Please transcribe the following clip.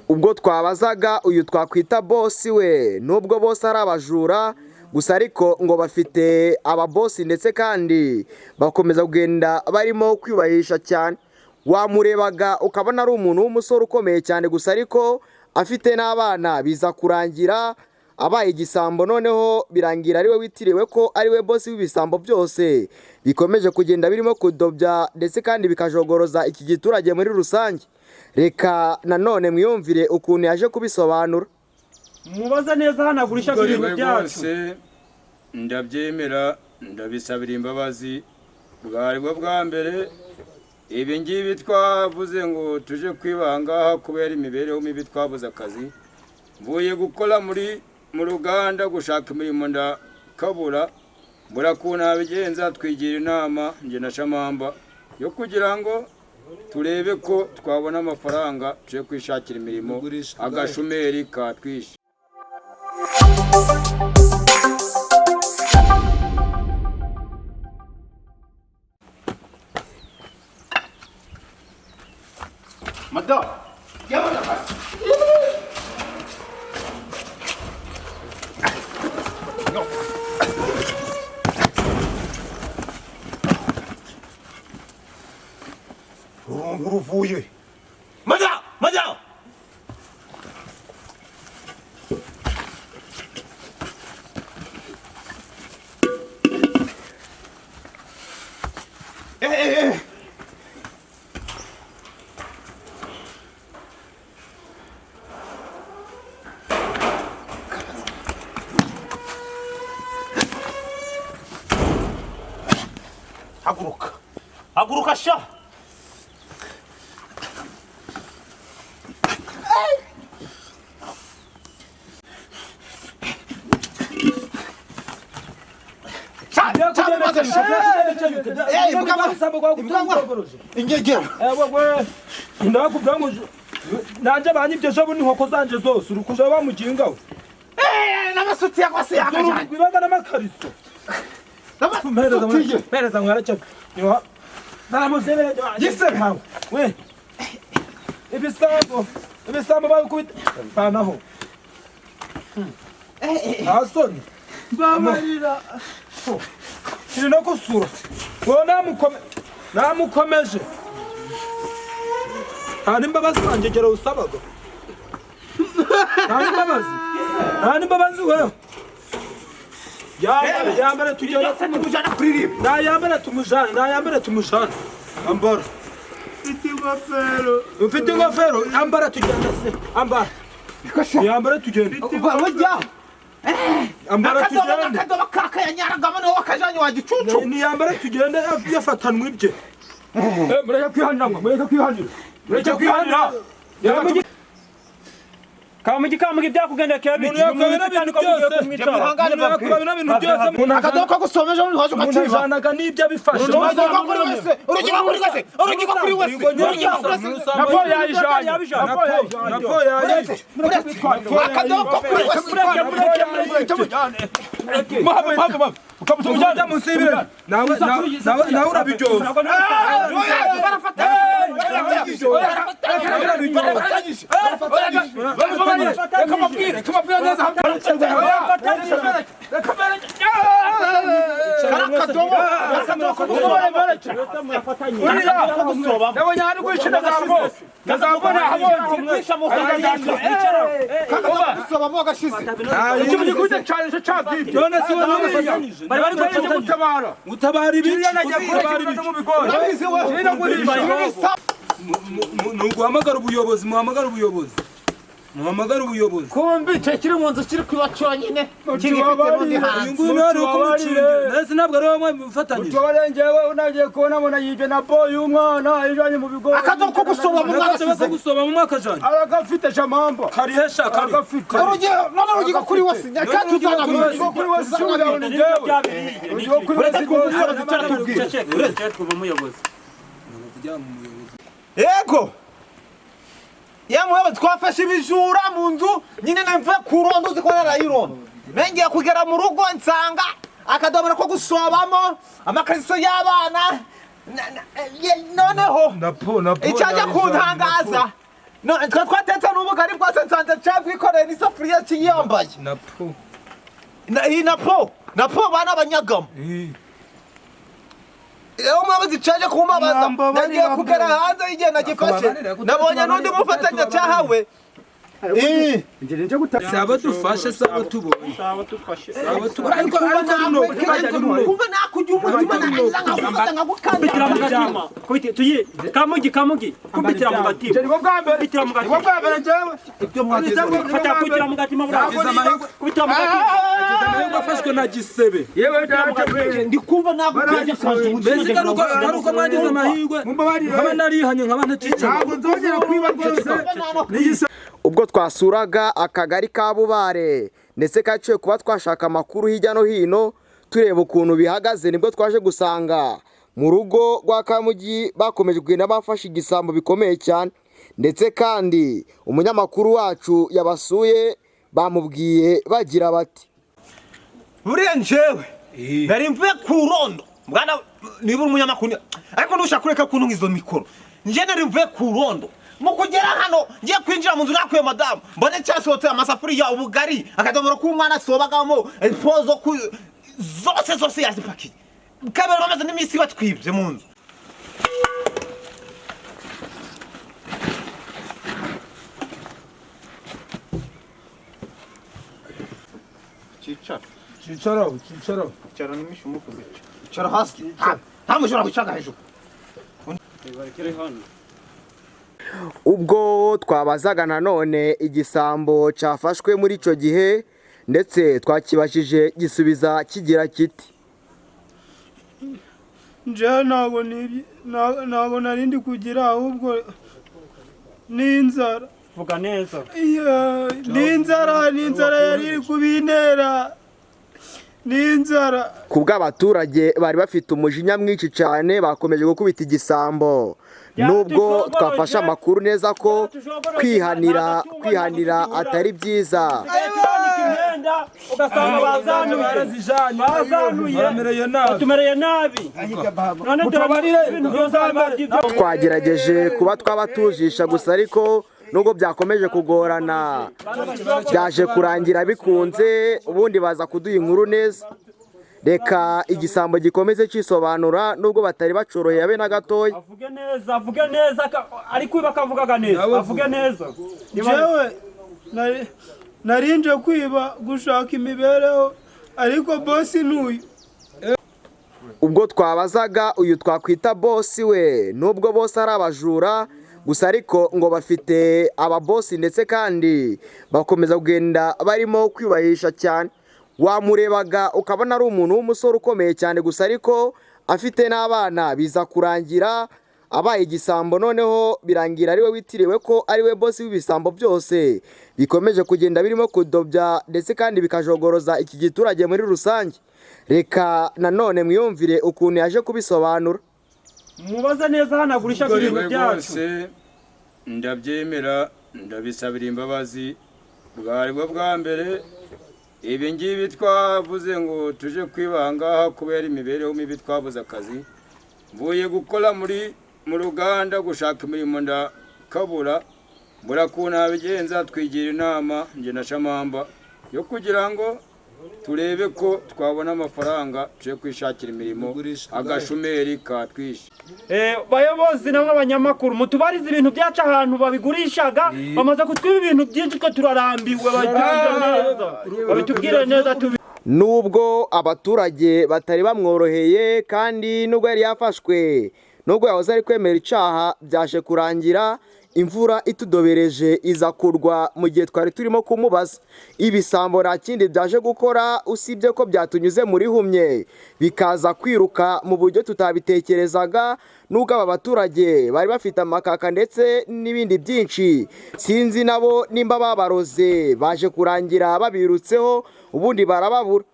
ubwo twabazaga uyu twakwita boss we nubwo bose ari abajura gusa ariko ngo bafite ababosi ndetse kandi bakomeza kugenda barimo kwiyubahisha cyane wamurebaga ukabona ari umuntu w'umusore ukomeye cyane gusa ariko afite n'abana biza kurangira abaye igisambo noneho birangira ariwe witiriwe ko ariwe boss w'ibisambo byose bikomeje kugenda birimo kudobya ndetse kandi bikajogoroza iki giturage muri rusange reka nanone mwiyumvire ukuntu yaje kubisobanura mubaza neza hanagurisha ibintu byacu ndabyemera ndabisabira imbabazi bwari bwa mbere ibi ngibi twavuze ngo tuje kwibanga kubera imibereho mibi twabuze akazi mvuye gukora mu ruganda gushaka imirimo ndakabura mbura bigenza twigira inama nge na Shamamba yo kugira ngo turebe ko twabona amafaranga tuje kwishakira imirimo agashumeri katwishe Madam, yabona basi. No. Nguruvuye. Madam. Haguruka sha. Nanje banyibye jo buni nkoko zanje zose urukuje bamugingaho N'amasuti yakwase yakajanye. Bibaga n'amakariso. Pereza ngwaracha. Niwa. Naramuzebere Gise hawe. We. Ibisambo bakubita. Banaho. Asoni. Bamarira. Kiri no kusura. Wo namukomeje. Hani mbabazi banje gera usabaga. Hani mbabazi wewe. Yambere tujyana kumujana kuririmba. Nayambere tumujana. Ambara. Ufite ingofero. Ambara tujyana se. Ambara. Yambere tujyana. Wajya. Ambara tujyana. Akadoba kaka yanyaragamo no wakajanye wagicucu. Ni yambere tujyana yafatanwe ibye. Mureka kwihanira. Mureka kwihanira. Kamugi byakugendekeye biti. Akadoka gusomeje muri waje ukaciba. Munajanaga nibyo bifashe. Urugiko kuri wese. Napo yayijanye. Akadoka kuri wese. Mama. Ukamutujana musibire. Nawe urabijyoza. Utabari ibiki Nuguhamagara ubuyobozi muhamagara ubuyobozi kumbi cekiri mu nzu kiri kwibacura nyine kigifite n'undi hanze nese ntabwo ari wowe mufatanyije utobarengewe unagiye kubona mona yije na boy umwana ijanye mu bigo akadoka gusoba mu mwaka gusoba mu mwaka janye aragafite Shamamba karihesha aragafite urugiko kuri wese nyakatuzana kuri wese cyangwa ni jewe urugiko kuri wese kuva muyobozi yego Yamwe twafashe ibijura mu nzu nyine namvuye kurondo zikora rayirondo nengeye kugera mu rugo nsanga akadomera ko gusobamo amakariso y'abana noneho icyaje kuntangaza No, twatetse n'ubugari bwose nsanze cyabwikoreye n'isafuriya kiyambaye. Napo bana abanyagamo. Ewe mwabazi cyaje kumabaza. Nagiye kugera hanze igihe nagifashe. Nabonye n'undi mufatanya cyahawe. Saba dufashe saba tubonye. Ariko kumbe nakujya umutima nagiza nkafata nkagukandira mu gatima. Kubite tuyi kamugi kubitira mu gatima. Nibwo bwa mbere njyewe. Ibyo mwagize fata kubitira mu gatima buragize amahirwe. Kubitira mu gatima. Agize amahirwe afashwe na gisebe. Yewe ndi kumva nakujya kaje umutima. Mbese karuko mwagize amahirwe. Nkaba narihanye nkaba ntacica. Ntabwo nzongera kwiba rwose. ubwo twasuraga akagari ka Bubare ndetse kaciye kuba twashaka amakuru hirya no hino tureba ukuntu bihagaze, nibwo twaje gusanga mu rugo rwa Kamugi bakomeje kugenda bafashe igisambo bikomeye cyane, ndetse kandi umunyamakuru wacu yabasuye bamubwiye bagira bati buriya njyewe nari mvuye ku rondo mwana niba umunyamakuru ariko ntushaka kureka kuntu izo mikoro njye nari mvuye ku rondo mu kugera hano ngiye kwinjira mu nzu nakuye madamu mbone cyasohotse amasafuriya ubugari akadomoro k'umwana sobagamo pozo zose yazipakiye kabera bamaze n'imisi batwibye mu nzu. Chicara nimisha umukuzi. Chicara hasi. Hamushora kuchaka hejuru. ubwo twabazaga nanone igisambo cyafashwe muri icyo gihe ndetse twakibashije gisubiza kigira kiti nje ntabwo narindi kugira ahubwo n'inzara. Vuga neza. n'inzara yari kubintera n'inzara. kubw'abaturage bari bafite umujinya mwinshi cyane bakomeje gukubita igisambo, nubwo twafashe amakuru neza ko kwihanira atari byiza. Ugasanga bazanuye nabi. Twagerageje kuba twabatujisha gusa ariko nubwo byakomeje kugorana byaje kurangira bikunze, ubundi baza kuduha inkuru neza. Reka igisambo gikomeze cisobanura nubwo batari bacoroye abe na gatoya. Avuge neza ariko bakavugaga neza. Avuge neza. Jewe narinje kwiba gushaka imibereho ariko boss n'uyu. Ubwo twabazaga uyu twakwita boss we, nubwo bose ari abajura gusa ariko ngo bafite ababosi ndetse kandi bakomeza kugenda barimo kwiyubahisha cyane. Wamurebaga ukabona ari umuntu w'umusore ukomeye cyane gusa ariko afite n'abana, biza kurangira abaye igisambo, noneho birangira ariwe witiriwe ko ariwe bosi w'ibisambo byose bikomeje kugenda birimo kudobya ndetse kandi bikajogoroza iki giturage muri rusange. Reka nanone mwiyumvire ukuntu yaje kubisobanura. Mubaza neza hanagurisha ibintu byacu. Ndabyemera ndabisabira imbabazi, bwari bwo bwa mbere ibi ngibi twavuze ngo tuje kwibanga kubera imibereho mibi twabuze akazi, mvuye gukora mu ruganda gushaka imirimo ndakabura, burakuntu abigenza twigira inama njye na Shamamba yo kugira ngo turebe ko twabona amafaranga tuje kwishakira imirimo agashumeri katwishe. Bayobozi namwe abanyamakuru mutubariza ibintu byacu ahantu babigurishaga, bamaze kutwiba ibintu byinshi twe turarambiwe. Babitubwire neza. Nubwo abaturage batari bamworoheye kandi nubwo yari yafashwe, nubwo yahoze ari kwemera icaha, byaje kurangira imvura itudobereje iza kurwa mu gihe twari turimo kumubaza. Ibisambo nta kindi byaje gukora usibye ko byatunyuze muri humye bikaza kwiruka mu buryo tutabitekerezaga, nubwo aba baturage bari bafite amakaka ndetse n'ibindi byinshi. Sinzi nabo nimba babaroze baje kurangira babirutseho ubundi barababura.